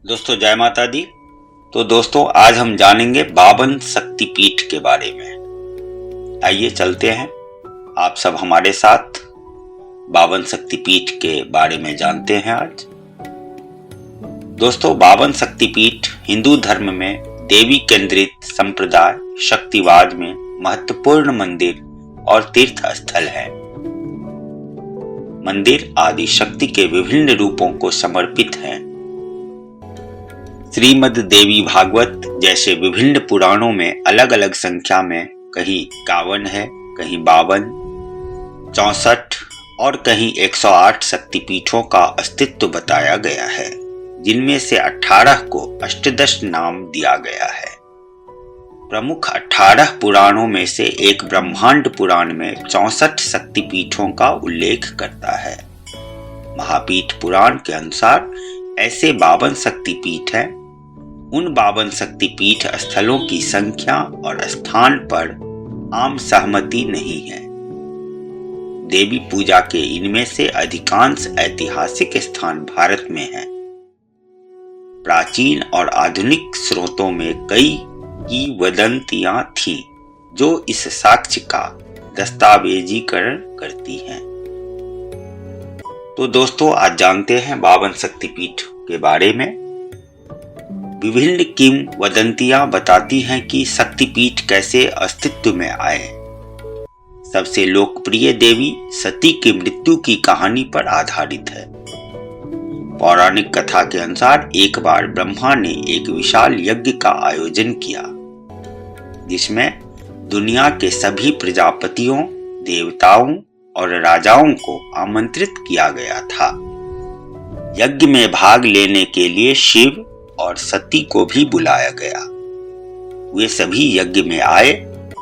दोस्तों जय माता दी। तो दोस्तों आज हम जानेंगे 52 शक्तिपीठ के बारे में। आइए चलते हैं, आप सब हमारे साथ 52 शक्तिपीठ के बारे में जानते हैं आज। दोस्तों 52 शक्तिपीठ हिंदू धर्म में देवी केंद्रित संप्रदाय शक्तिवाद में महत्वपूर्ण मंदिर और तीर्थ स्थल है। मंदिर आदि शक्ति के विभिन्न रूपों को समर्पित हैं। श्रीमद् देवी भागवत जैसे विभिन्न पुराणों में अलग अलग संख्या में कहीं 51 है, कहीं 52, 64 और कहीं 108 शक्तिपीठों का अस्तित्व बताया गया है, जिनमें से 18 को अष्टदश नाम दिया गया है। प्रमुख 18 पुराणों में से एक ब्रह्मांड पुराण में 64 शक्तिपीठों का उल्लेख करता है। महापीठ पुराण के अनुसार ऐसे 52 शक्तिपीठ हैं। उन 52 शक्तिपीठ स्थलों की संख्या और स्थान पर आम सहमति नहीं है। देवी पूजा के इनमें से अधिकांश ऐतिहासिक स्थान भारत में हैं। प्राचीन और आधुनिक स्रोतों में कई किंवदंतियां थीं जो इस साक्ष्य का दस्तावेजीकरण करती हैं। तो दोस्तों आज जानते हैं 52 शक्तिपीठ के बारे में। विभिन्न किंवदंतियां बताती हैं कि शक्तिपीठ कैसे अस्तित्व में आए। सबसे लोकप्रिय देवी सती की मृत्यु की कहानी पर आधारित है। पौराणिक कथा के अनुसार एक बार ब्रह्मा ने एक विशाल यज्ञ का आयोजन किया, जिसमें दुनिया के सभी प्रजापतियों, देवताओं और राजाओं को आमंत्रित किया गया था। यज्ञ में भाग लेने के लिए शिव और सती को भी बुलाया गया। वे सभी यज्ञ में आए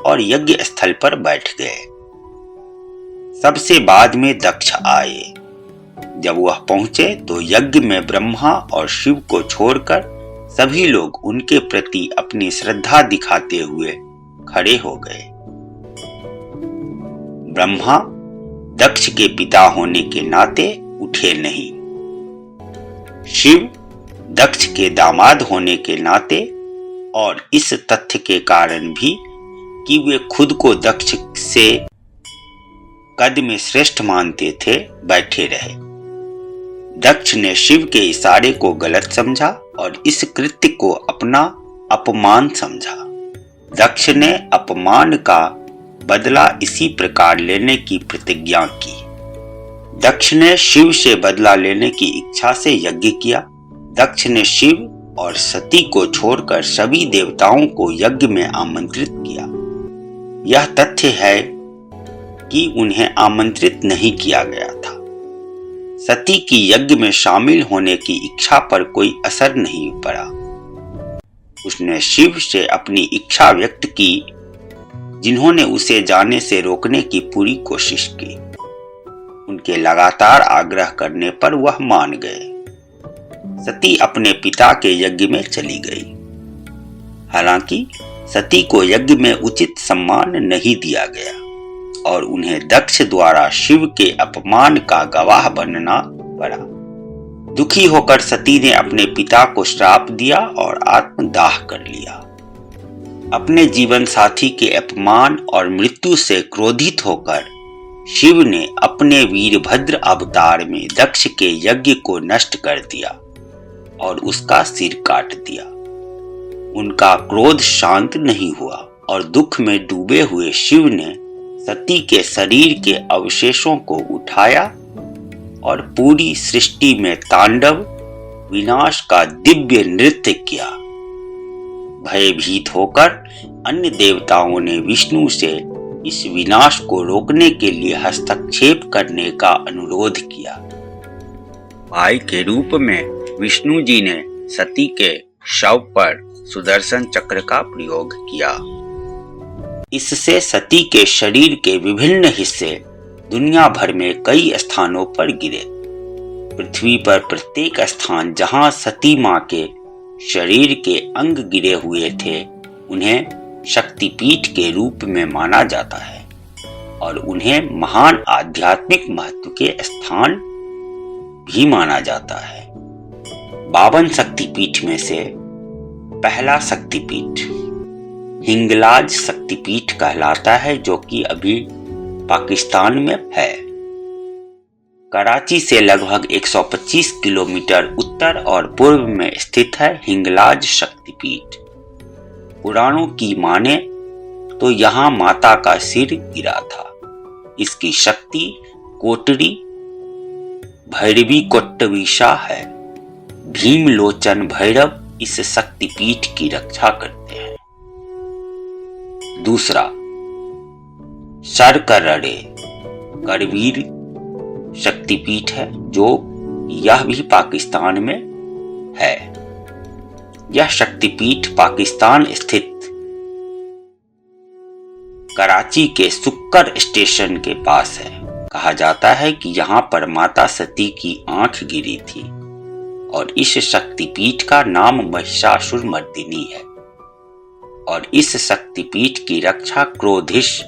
और यज्ञ स्थल पर बैठ गए। सबसे बाद में दक्ष आए। जब वह पहुंचे तो यज्ञ में ब्रह्मा और शिव को छोड़कर सभी लोग उनके प्रति अपनी श्रद्धा दिखाते हुए खड़े हो गए। ब्रह्मा दक्ष के पिता होने के नाते उठे नहीं। शिव दक्ष के दामाद होने के नाते और इस तथ्य के कारण भी कि वे खुद को दक्ष से कद में श्रेष्ठ मानते थे, बैठे रहे। दक्ष ने शिव के इशारे को गलत समझा और इस कृत्य को अपना अपमान समझा। दक्ष ने अपमान का बदला इसी प्रकार लेने की प्रतिज्ञा की। दक्ष ने शिव से बदला लेने की इच्छा से यज्ञ किया। दक्ष ने शिव और सती को छोड़कर सभी देवताओं को यज्ञ में आमंत्रित किया। यह तथ्य है कि उन्हें आमंत्रित नहीं किया गया था। सती की यज्ञ में शामिल होने की इच्छा पर कोई असर नहीं पड़ा। उसने शिव से अपनी इच्छा व्यक्त की, जिन्होंने उसे जाने से रोकने की पूरी कोशिश की। उनके लगातार आग्रह करने पर वह मान गए। सती अपने पिता के यज्ञ में चली गई। हालांकि सती को यज्ञ में उचित सम्मान नहीं दिया गया और उन्हें दक्ष द्वारा शिव के अपमान का गवाह बनना पड़ा। दुखी होकर सती ने अपने पिता को श्राप दिया और आत्मदाह कर लिया। अपने जीवन साथी के अपमान और मृत्यु से क्रोधित होकर शिव ने अपने वीरभद्र अवतार में दक्ष के यज्ञ को नष्ट कर दिया और उसका सिर काट दिया। उनका क्रोध शांत नहीं हुआ और दुख में डूबे हुए शिव ने सती के शरीर के अवशेषों को उठाया और पूरी सृष्टि में तांडव विनाश का दिव्य नृत्य किया। भयभीत होकर अन्य देवताओं ने विष्णु से इस विनाश को रोकने के लिए हस्तक्षेप करने का अनुरोध किया। भाई के रूप में विष्णु जी ने सती के शव पर सुदर्शन चक्र का प्रयोग किया। इससे सती के शरीर के विभिन्न हिस्से दुनिया भर में कई स्थानों पर गिरे। पृथ्वी पर प्रत्येक स्थान जहां सती मां के शरीर के अंग गिरे हुए थे, उन्हें शक्तिपीठ के रूप में माना जाता है और उन्हें महान आध्यात्मिक महत्व के स्थान भी माना जाता है। 52 शक्तिपीठ में से पहला शक्तिपीठ हिंगलाज शक्तिपीठ कहलाता है, जो कि अभी पाकिस्तान में है। कराची से लगभग 125 किलोमीटर उत्तर और पूर्व में स्थित है हिंगलाज शक्तिपीठ। पुराणों की माने तो यहाँ माता का सिर गिरा था। इसकी शक्ति कोटरी भैरवी कोट्टवीशा है। भीमलोचन भैरव इस शक्तिपीठ की रक्षा करते हैं। दूसरा, सरकरड़े करवीर शक्तिपीठ है, जो यह भी पाकिस्तान में है। यह शक्तिपीठ पाकिस्तान स्थित कराची के सुक्कर स्टेशन के पास है। कहा जाता है कि यहाँ पर माता सती की आंख गिरी थी और इस शक्तिपीठ का नाम महिषासुरमर्दिनी है। और इस शक्तिपीठ की रक्षा क्रोधिश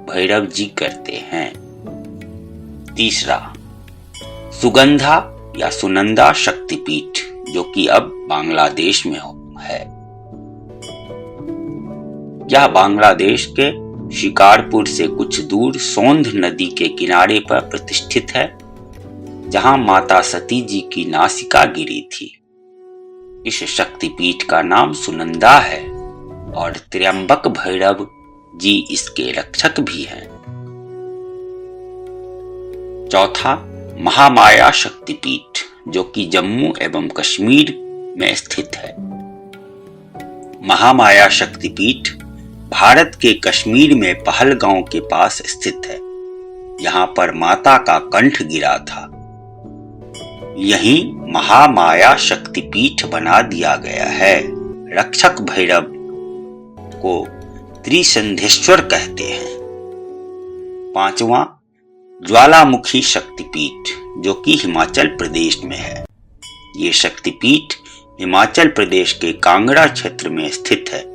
भैरव जी करते हैं। तीसरा, सुगंधा या सुनंदा शक्तिपीठ, जो कि अब बांग्लादेश में है। यह बांग्लादेश के शिकारपुर से कुछ दूर सोंध नदी के किनारे पर प्रतिष्ठित है, जहां माता सती जी की नासिका गिरी थी। इस शक्तिपीठ का नाम सुनंदा है और त्र्यंबक भैरव जी इसके रक्षक भी हैं। चौथा, महामाया शक्तिपीठ, जो कि जम्मू एवं कश्मीर में स्थित है। महामाया शक्तिपीठ भारत के कश्मीर में पहलगांव के पास स्थित है। यहाँ पर माता का कंठ गिरा था। यही महामाया शक्तिपीठ बना दिया गया है। रक्षक भैरव को त्रिसंधेश्वर कहते हैं। पांचवा, ज्वालामुखी शक्तिपीठ, जो कि हिमाचल प्रदेश में है। ये शक्तिपीठ हिमाचल प्रदेश के कांगड़ा क्षेत्र में स्थित है।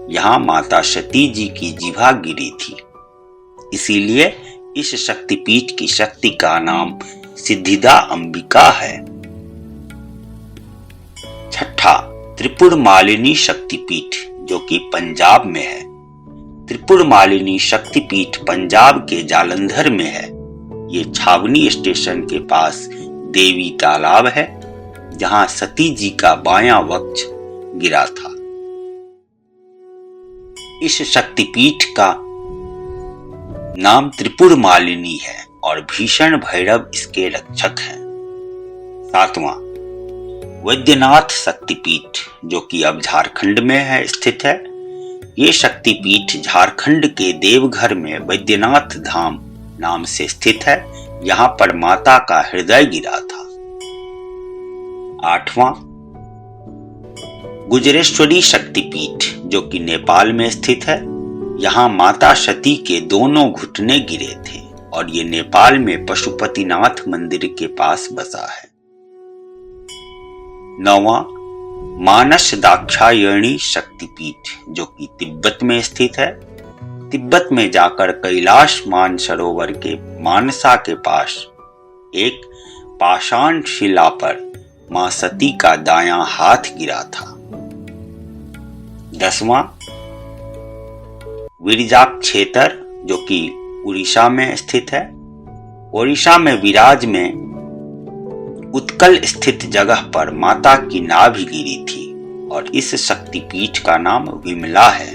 यहाँ माता सती जी की जिभा गिरी थी, इसीलिए इस शक्तिपीठ की शक्ति का नाम सिद्धिदा अंबिका है। छठा, त्रिपुर मालिनी शक्तिपीठ, जो कि पंजाब में है। त्रिपुर मालिनी शक्तिपीठ पंजाब के जालंधर में है। ये छावनी स्टेशन के पास देवी तालाब है, जहां सती जी का बायां वक्ष गिरा था। इस शक्तिपीठ का नाम त्रिपुर मालिनी है और भीषण भैरव इसके रक्षक हैं। सातवां, वैद्यनाथ शक्तिपीठ, जो कि अब झारखंड में है स्थित है। ये शक्तिपीठ झारखंड के देवघर में वैद्यनाथ धाम नाम से स्थित है। यहाँ पर माता का हृदय गिरा था। आठवां, गुजरेश्वरी शक्तिपीठ, जो कि नेपाल में स्थित है। यहाँ माता सती के दोनों घुटने गिरे थे और ये नेपाल में पशुपतिनाथ मंदिर के पास बसा है। नौवां, मानस दाक्षायणी शक्तिपीठ, जो कि तिब्बत में स्थित है। तिब्बत में जाकर कैलाश मानसरोवर के मानसा के पास एक पाषाण शिला पर मां सती का दायां हाथ गिरा था। 10वां, विरजाक्षेत्र, जो कि उड़ीसा में स्थित है। उड़ीसा में विराज में उत्कल स्थित जगह पर माता की नाभि गिरी थी और इस शक्तिपीठ का नाम विमला है।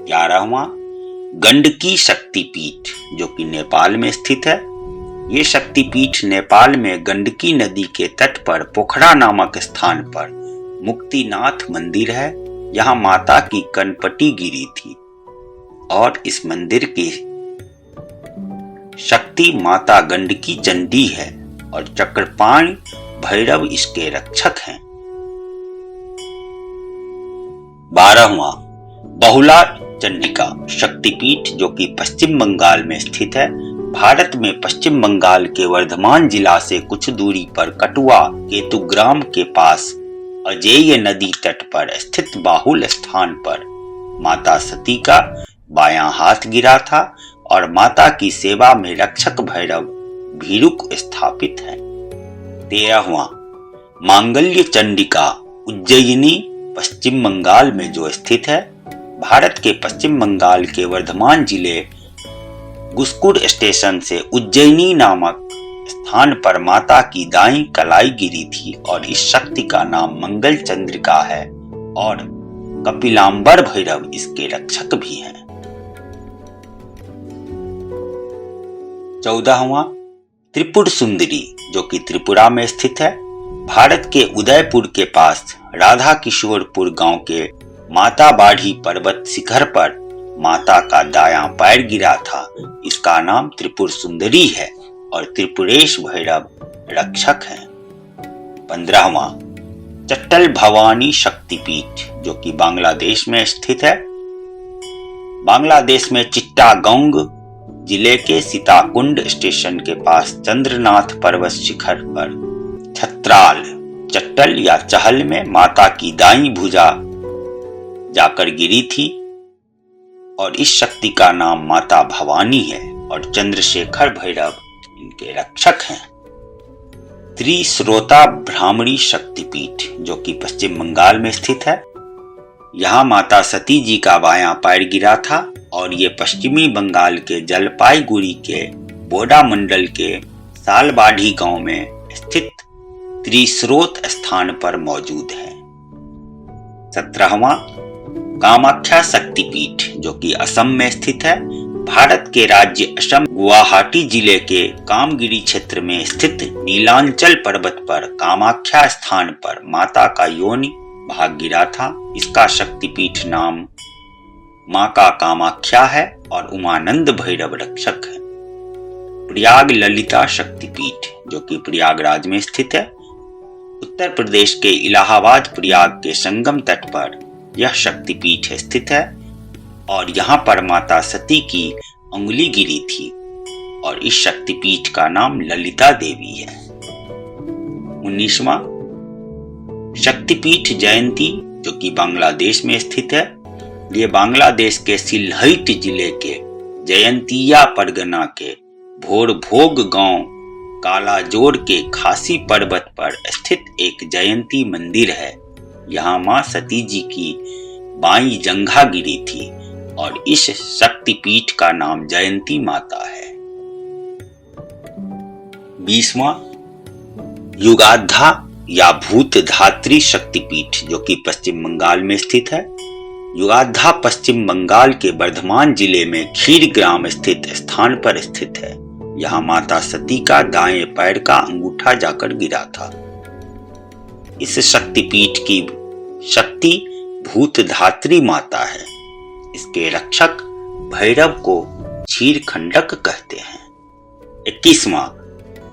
11वां, गंडकी शक्तिपीठ, जो कि नेपाल में स्थित है। ये शक्तिपीठ नेपाल में गंडकी नदी के तट पर पोखरा नामक स्थान पर मुक्तिनाथ मंदिर है। यहाँ माता की कनपटी गिरी थी और इस मंदिर की शक्ति माता गंडकी चंडी है और चक्रपाण भैरव इसके रक्षक हैं। 12वां, बहुला चंडिका शक्तिपीठ, जो कि पश्चिम बंगाल में स्थित है। भारत में पश्चिम बंगाल के वर्धमान जिला से कुछ दूरी पर कटुआ केतुग्राम के पास अजेय नदी तट पर स्थित बाहुल स्थान पर माता सती का बायां हाथ गिरा था और माता की सेवा में रक्षक भैरव भीरुक स्थापित है। 13वां, मांगल्य चंडिका उज्जयिनी पश्चिम बंगाल में जो स्थित है। भारत के पश्चिम बंगाल के वर्धमान जिले गुस्कुर स्टेशन से उज्जयिनी नामक स्थान पर माता की दाई कलाई गिरी थी और इस शक्ति का नाम मंगल चंद्रिका है और कपिलांबर भैरव इसके रक्षक भी हैं। 14वां त्रिपुर सुंदरी जो कि त्रिपुरा में स्थित है। भारत के उदयपुर के पास राधा किशोरपुर गांव के माता बाढ़ी पर्वत शिखर पर माता का दायां पैर गिरा था। इसका नाम त्रिपुर सुंदरी है और त्रिपुरेश भैरव रक्षक हैं। 15वां चट्टल भवानी शक्तिपीठ जो कि बांग्लादेश में स्थित है। बांग्लादेश में चिट्टागोंग जिले के सीताकुंड स्टेशन के पास चंद्रनाथ पर्वत शिखर पर छत्राल चट्टल या चहल में माता की दाईं भुजा जाकर गिरी थी और इस शक्ति का नाम माता भवानी है और चंद्रशेखर भैरव इनके रक्षक हैं। त्रिश्रोता ब्राह्मणी शक्तिपीठ जो कि पश्चिम बंगाल में स्थित है। यहाँ माता सती जी का बायां पैर गिरा था और ये पश्चिमी बंगाल के जलपाईगुड़ी के बोडा मंडल के सालबाढ़ी गांव में स्थित त्रिस्रोत स्थान पर मौजूद है। 17वां कामाख्या शक्तिपीठ जो कि असम में स्थित है। भारत के राज्य असम गुवाहाटी जिले के कामगिरी क्षेत्र में स्थित नीलांचल पर्वत पर कामाख्या स्थान पर माता का योनि भाग गिरा था। इसका शक्तिपीठ नाम मां का कामाख्या है और उमानंद भैरव रक्षक है। प्रयाग ललिता शक्तिपीठ जो कि प्रयागराज में स्थित है। उत्तर प्रदेश के इलाहाबाद प्रयाग के संगम तट पर यह शक्तिपीठ स्थित है और यहाँ पर माता सती की उंगली गिरी थी और इस शक्तिपीठ का नाम ललिता देवी है। 19वां शक्तिपीठ जयंती जो कि बांग्लादेश में स्थित है। ये बांग्लादेश के सिलहट जिले के जयंतिया परगना के भोरभोग गांव कालाजोर के खासी पर्वत पर स्थित एक जयंती मंदिर है। यहाँ मां सती जी की बाईं जंघा गिरी थी और इस शक्तिपीठ का नाम जयंती माता है। 20वां युगाधा या भूतधात्री शक्तिपीठ जो कि पश्चिम बंगाल में स्थित है। युगाधा पश्चिम बंगाल के वर्धमान जिले में खीर ग्राम स्थित स्थान पर स्थित है। यहाँ माता सती का दाएं पैर का अंगूठा जाकर गिरा था। इस शक्तिपीठ की शक्ति भूतधात्री माता है। इसके रक्षक भैरव को क्षीरखंडक कहते हैं। 21वां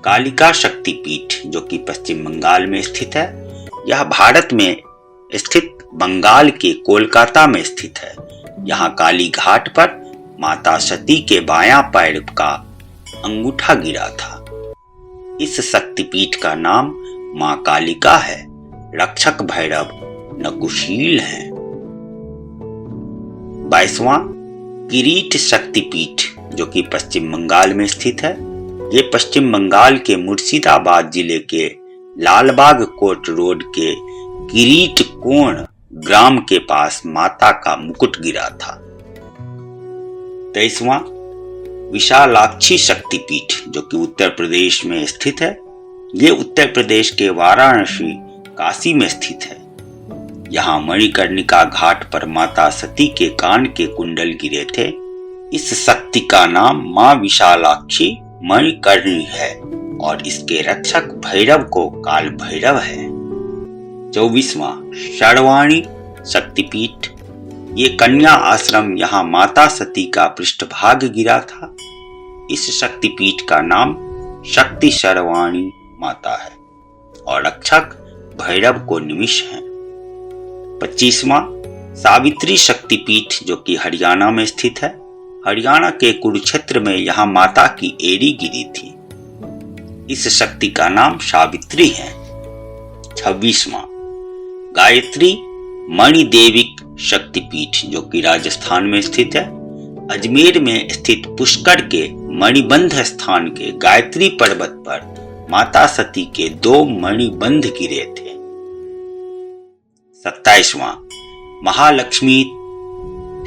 कालिका शक्तिपीठ जो कि पश्चिम बंगाल में स्थित है। यह भारत में स्थित बंगाल के कोलकाता में स्थित है। यहाँ काली घाट पर माता सती के बायां पैर का अंगूठा गिरा था। इस शक्तिपीठ का नाम मां कालिका है। रक्षक भैरव नकुशील हैं। 22वां किरीट शक्तिपीठ जो कि पश्चिम बंगाल में स्थित है। ये पश्चिम बंगाल के मुर्शिदाबाद जिले के लालबाग कोट रोड के किरीट कोण ग्राम के पास माता का मुकुट गिरा था। 23वां विशालाक्षी शक्तिपीठ जो कि उत्तर प्रदेश में स्थित है। ये उत्तर प्रदेश के वाराणसी काशी में स्थित है। यहाँ मणिकर्णिका घाट पर माता सती के कान के कुंडल गिरे थे। इस शक्ति का नाम मां विशालाक्षी मणिकर्णी है और इसके रक्षक भैरव को काल भैरव है। 24वां शर्वाणी शक्तिपीठ। ये कन्या आश्रम यहाँ माता सती का पृष्ठभाग गिरा था। इस शक्तिपीठ का नाम शक्ति शर्वाणी माता है और रक्षक भैरव को निमिष है। 25वां सावित्री शक्तिपीठ जो कि हरियाणा में स्थित है। हरियाणा के कुरुक्षेत्र में यहाँ माता की एड़ी गिरी थी। इस शक्ति का नाम सावित्री है। 26वां गायत्री मणिदेविक शक्तिपीठ जो कि राजस्थान में स्थित है। अजमेर में स्थित पुष्कर के मणिबंध स्थान के गायत्री पर्वत पर माता सती के 2 मणिबंध गिरे थे। 27वां महालक्ष्मी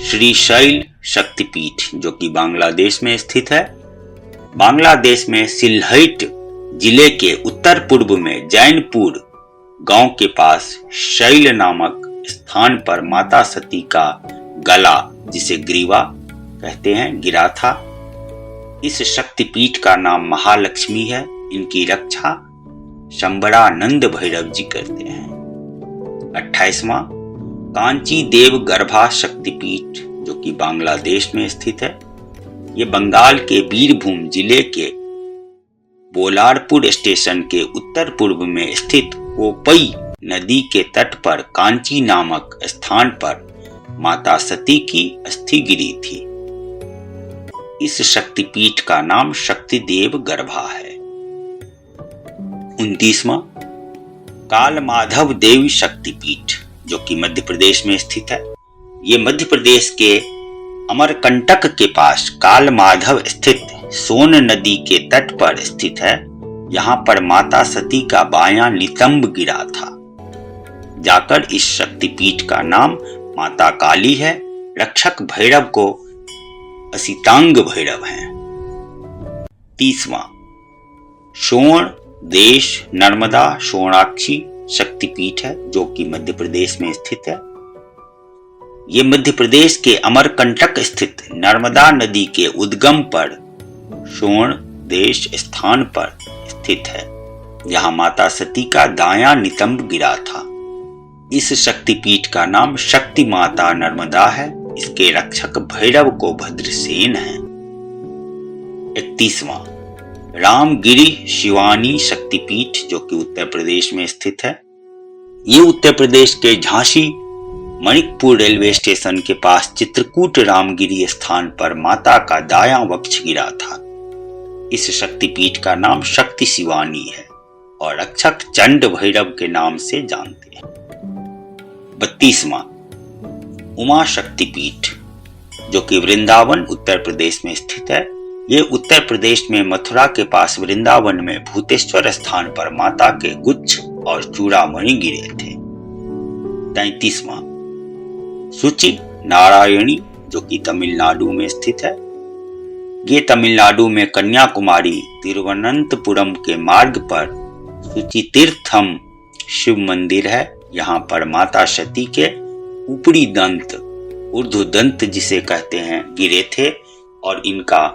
श्रीशैल शक्तिपीठ जो कि बांग्लादेश में स्थित है। बांग्लादेश में सिलहट जिले के उत्तर पूर्व में जैनपुर गांव के पास शैल नामक स्थान पर माता सती का गला, जिसे ग्रीवा कहते हैं, गिरा था। इस शक्तिपीठ का नाम महालक्ष्मी है। इनकी रक्षा शंबरानंद भैरव जी करते हैं। 28वां कांची देव गर्भा शक्तिपीठ जो कि बांग्लादेश में स्थित है। ये बंगाल के बीरभूम जिले के बोलारपुर स्टेशन के उत्तर पूर्व में स्थित कोपई नदी के तट पर कांची नामक स्थान पर माता सती की अस्थि गिरी थी। इस शक्तिपीठ का नाम शक्ति देव गर्भा है। 29वां काल माधव देवी शक्तिपीठ जो कि मध्य प्रदेश में स्थित है। ये मध्य प्रदेश के अमरकंटक के पास काल माधव स्थित सोन नदी के तट पर स्थित है। यहाँ पर माता सती का बायां नितंब गिरा था। जाकर इस शक्तिपीठ का नाम माता काली है। रक्षक भैरव को असितांग भैरव हैं। 30वां सोण देश नर्मदा सोणाक्षी शक्तिपीठ है जो कि मध्य प्रदेश में स्थित है। ये मध्य प्रदेश के अमरकंटक स्थित नर्मदा नदी के उद्गम पर सोण देश स्थान पर स्थित है। यहाँ माता सती का दायां नितंब गिरा था। इस शक्तिपीठ का नाम शक्ति माता नर्मदा है। इसके रक्षक भैरव को भद्रसेन है। 31वां रामगिरी शिवानी शक्तिपीठ जो कि उत्तर प्रदेश में स्थित है। ये उत्तर प्रदेश के झांसी मणिकपुर रेलवे स्टेशन के पास चित्रकूट रामगिरी स्थान पर माता का दायां वक्ष गिरा था। इस शक्तिपीठ का नाम शक्ति शिवानी है और रक्षक चंड भैरव के नाम से जानते हैं। 32वां उमा शक्तिपीठ जो कि वृंदावन उत्तर प्रदेश में स्थित है। ये उत्तर प्रदेश में मथुरा के पास वृंदावन में भूतेश्वर स्थान पर माता के गुच्छ और चूड़ामणि गिरे थे। 33वां सुचि नारायणी जो कि तमिलनाडु में स्थित है। ये तमिलनाडु में कन्याकुमारी तिरुवनंतपुरम के मार्ग पर सुचि तीर्थम शिव मंदिर है। यहाँ पर माता सती के ऊपरी दंत ऊर्ध्व दंत जिसे कहते हैं गिरे थे और इनका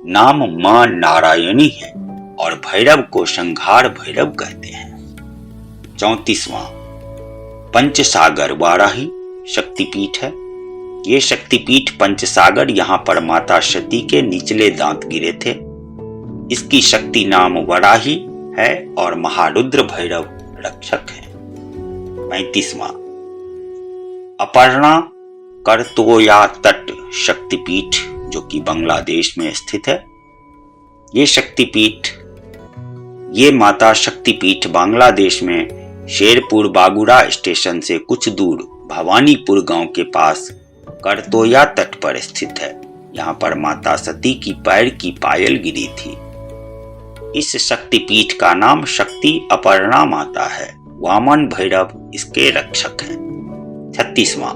नाम मां नारायणी है और भैरव को संघार भैरव कहते हैं। 34वां पंचसागर वाराही शक्तिपीठ है। ये शक्तिपीठ पंचसागर यहाँ पर माता सती के निचले दांत गिरे थे। इसकी शक्ति नाम वराही है और महारुद्र भैरव रक्षक है। 35वां अपर्णा करतोया तट शक्तिपीठ जो कि बांग्लादेश में स्थित है। ये माता शक्तिपीठ बांग्लादेश में शेरपुर बागुरा स्टेशन से कुछ दूर भवानीपुर गांव के पास करतोया तट पर स्थित है। यहाँ पर माता सती की पैर की पायल गिरी थी। इस शक्तिपीठ का नाम शक्ति अपर्णा माता है। वामन भैरव इसके रक्षक हैं। 36वां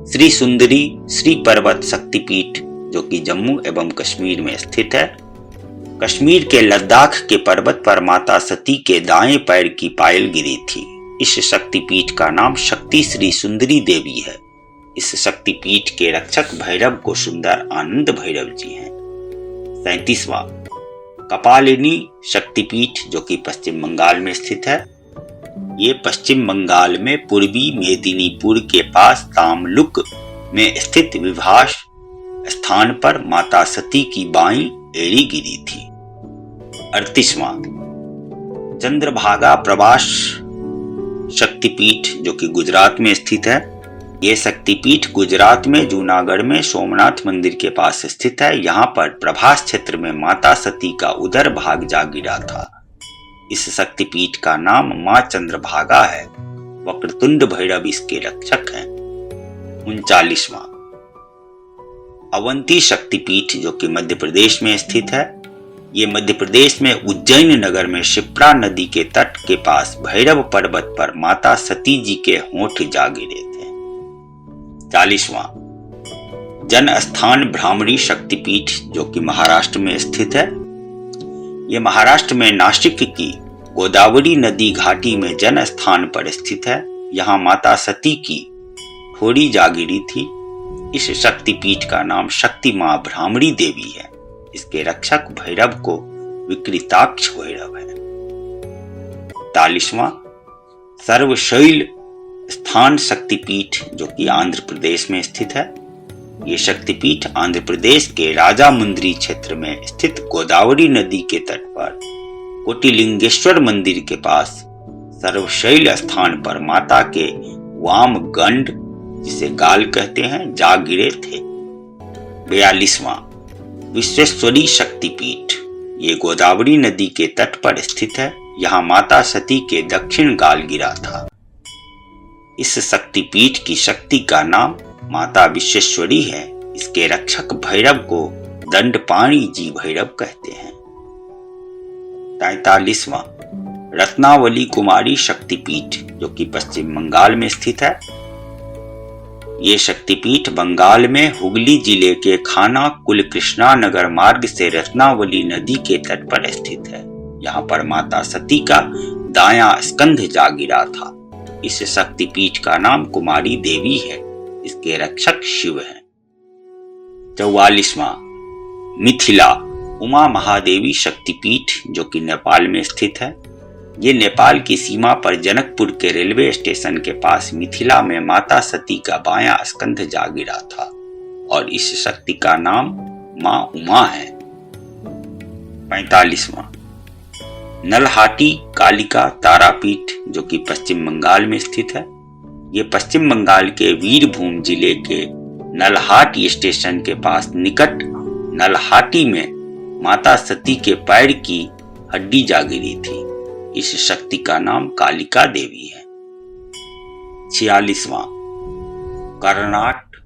श्री सुंदरी श्री पर्वत शक्तिपीठ जो कि जम्मू एवं कश्मीर में स्थित है। कश्मीर के लद्दाख के पर्वत पर माता सती के दाएं पैर की पायल गिरी थी। इस शक्तिपीठ का नाम शक्ति श्री सुंदरी देवी है। इस शक्तिपीठ के रक्षक भैरव को सुंदर आनंद भैरव जी हैं। 37वां कपालिनी शक्तिपीठ जो कि पश्चिम बंगाल में स्थित है। ये पश्चिम बंगाल में पूर्वी मेदिनीपुर के पास तामलुक में स्थित विभास स्थान पर माता सती की बाईं एड़ी गिरी थी। 38वां चंद्रभागा प्रवास शक्तिपीठ जो कि गुजरात में स्थित है। ये शक्तिपीठ गुजरात में जूनागढ़ में सोमनाथ मंदिर के पास स्थित है। यहाँ पर प्रभास क्षेत्र में माता सती का उदर भाग जा गिरा था। इस शक्तिपीठ का नाम मां चंद्रभागा है। वक्रतुंड भैरव इसके रक्षक हैं। 39वां अवंती शक्तिपीठ जो कि मध्य प्रदेश में स्थित है। ये मध्य प्रदेश में उज्जैन नगर में शिप्रा नदी के तट के पास भैरव पर्वत पर माता सती जी के होंठ जा गिरे थे। 40वां जन स्थान भ्रामरी शक्तिपीठ जो कि महाराष्ट्र में स्थित है। ये महाराष्ट्र में नासिक की गोदावरी नदी घाटी में जन स्थान पर स्थित है। यहाँ माता सती की थोड़ी जागिरी थी। इस शक्तिपीठ का नाम शक्ति मां भ्रामरी देवी है। इसके रक्षक भैरव को विकृताक्ष भैरव है। 41वां सर्वशैल स्थान शक्तिपीठ जो कि आंध्र प्रदेश में स्थित है। ये शक्तिपीठ आंध्र प्रदेश के राजामुंद्री क्षेत्र में स्थित गोदावरी नदी के तट पर कोटिलिंगेश्वर मंदिर के पास सर्वशैल स्थान पर माता के वाम गंड जिसे गाल कहते हैं जा गिरे थे। 42वां विश्वेश्वरी शक्तिपीठ ये गोदावरी नदी के तट पर स्थित है। यहाँ माता सती के दक्षिण गाल गिरा था। इस शक्तिपीठ की शक्ति का नाम माता विश्वेश्वरी है। इसके रक्षक भैरव को दंडपाणी जी भैरव कहते हैं। 43वां रत्नावली कुमारी शक्तिपीठ जो कि पश्चिम बंगाल में स्थित है। ये शक्तिपीठ बंगाल में हुगली जिले के खाना कुल कृष्णा नगर मार्ग से रत्नावली नदी के तट पर स्थित है। यहाँ पर माता सती का दायां स्कंध जा गिरा था। इस शक्तिपीठ का नाम कुमारी देवी है। इसके रक्षक शिव हैं। 44वां मिथिला उमा महादेवी शक्तिपीठ जो कि नेपाल में स्थित है। ये नेपाल की सीमा पर जनकपुर के रेलवे स्टेशन के पास मिथिला में माता सती का बायां स्कंध जा गिरा था और इस शक्ति का नाम मां उमा है। 45वां नलहाटी कालिका तारापीठ जो कि पश्चिम बंगाल में स्थित है। ये पश्चिम बंगाल के वीरभूम जिले के नलहाट स्टेशन के पास निकट नलहाटी में माता सती के पैर की हड्डी जा गिरी थी। इस शक्ति का नाम कालिका देवी है। 46वां कर्नाट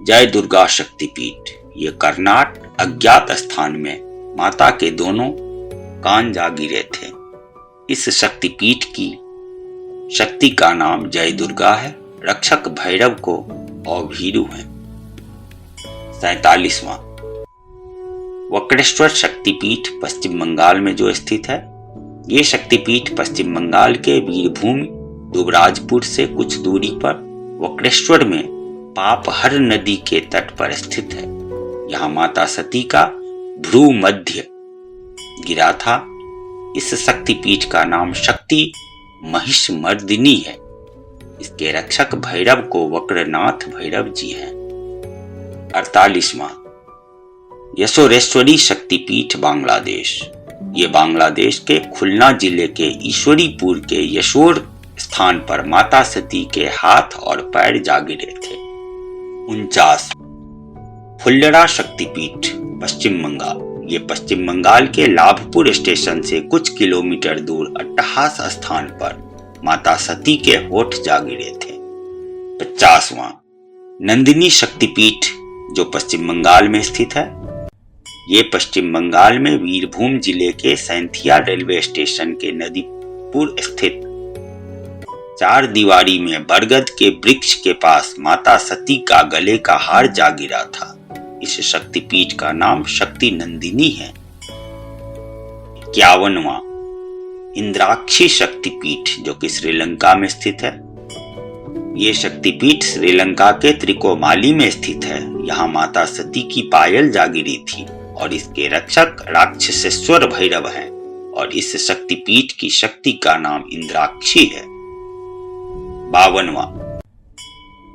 जय दुर्गा शक्तिपीठ ये कर्नाट अज्ञात स्थान में माता के दोनों कान जा गिरे थे। इस शक्तिपीठ की शक्ति का नाम जय दुर्गा है। रक्षक भैरव को अभीरू है। 47वां वक्रेश्वर शक्तिपीठ पश्चिम बंगाल में जो स्थित है। ये शक्तिपीठ पश्चिम बंगाल के वीरभूम दुबराजपुर से कुछ दूरी पर वक्रेश्वर में पापहर नदी के तट पर स्थित है। यहाँ माता सती का भ्रू मध्य गिरा था। इस शक्तिपीठ का नाम शक्ति महिषमर्दिनी है। इसके रक्षक भैरव को वक्रनाथ भैरव जी हैं। 48वां यशोरेश्वरी शक्तिपीठ बांग्लादेश ये बांग्लादेश के खुलना जिले के ईश्वरीपुर के यशोर स्थान पर माता सती के हाथ और पैर जा गिरे थे। 49 फुल्लरा शक्तिपीठ पश्चिम बंगाल ये पश्चिम बंगाल के लाभपुर स्टेशन से कुछ किलोमीटर दूर अट्टहास स्थान पर माता सती के होठ जा गिरे थे। 50वां नंदिनी शक्तिपीठ जो पश्चिम बंगाल में स्थित है। ये पश्चिम बंगाल में वीरभूम जिले के सैंथिया रेलवे स्टेशन के नदीपुर स्थित चार दीवारी में बरगद के वृक्ष के पास माता सती का गले का हार जा गिरा था। इस शक्तिपीठ का नाम शक्ति नंदिनी है। 51वां इंद्राक्षी शक्तिपीठ जो कि श्रीलंका में स्थित है। ये शक्तिपीठ श्रीलंका के त्रिकोमाली में स्थित है। यहाँ माता सती की पायल जा गिरी थी और इसके रक्षक राक्षसेश्वर भैरव हैं और इस शक्तिपीठ की शक्ति का नाम इंद्राक्षी है। 52वां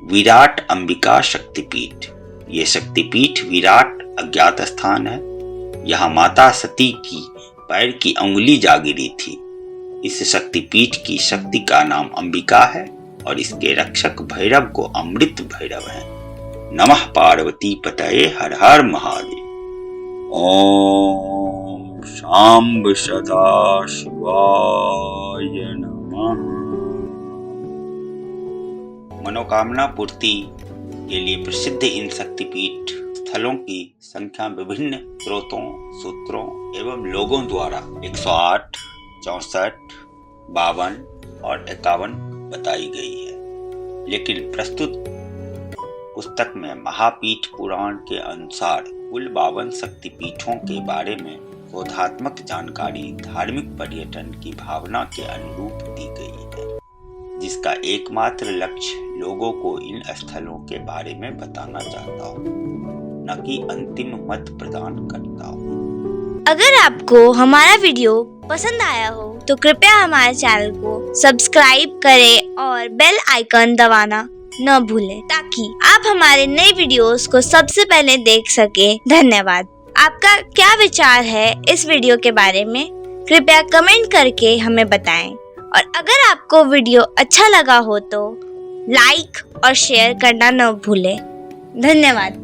विराट अंबिका शक्तिपीठ ये शक्तिपीठ विराट अज्ञात स्थान है। यहाँ माता सती की पैर की अंगुली जा गिरी थी। इस शक्तिपीठ की शक्ति का नाम अंबिका है और इसके रक्षक भैरव को अमृत भैरव हैं। नमः पार्वती पतये हर हर महादेव। ओम शांब सदा शिवाय नमः। मनोकामना पूर्ति के लिए प्रसिद्ध इन शक्तिपीठ स्थलों की संख्या विभिन्न स्रोतों, सूत्रों एवं लोगों द्वारा 108, 64, 52 और 51 बताई गई है, लेकिन प्रस्तुत पुस्तक में महापीठ पुराण के अनुसार कुल 52 शक्तिपीठों के बारे में बोधात्मक जानकारी धार्मिक पर्यटन की भावना के अनुरूप दी गई है, जिसका एकमात्र लक्ष्य लोगों को इन स्थलों के बारे में बताना चाहता हो, न कि अंतिम मत प्रदान करता हो। अगर आपको हमारा वीडियो पसंद आया हो तो कृपया हमारे चैनल को सब्सक्राइब करें और बेल आइकन दबाना न भूलें, ताकि आप हमारे नए वीडियोस को सबसे पहले देख सकें। धन्यवाद। आपका क्या विचार है इस वीडियो के बारे में, कृपया कमेंट करके हमें बताएं। और अगर आपको वीडियो अच्छा लगा हो तो लाइक और शेयर करना न भूलें। धन्यवाद।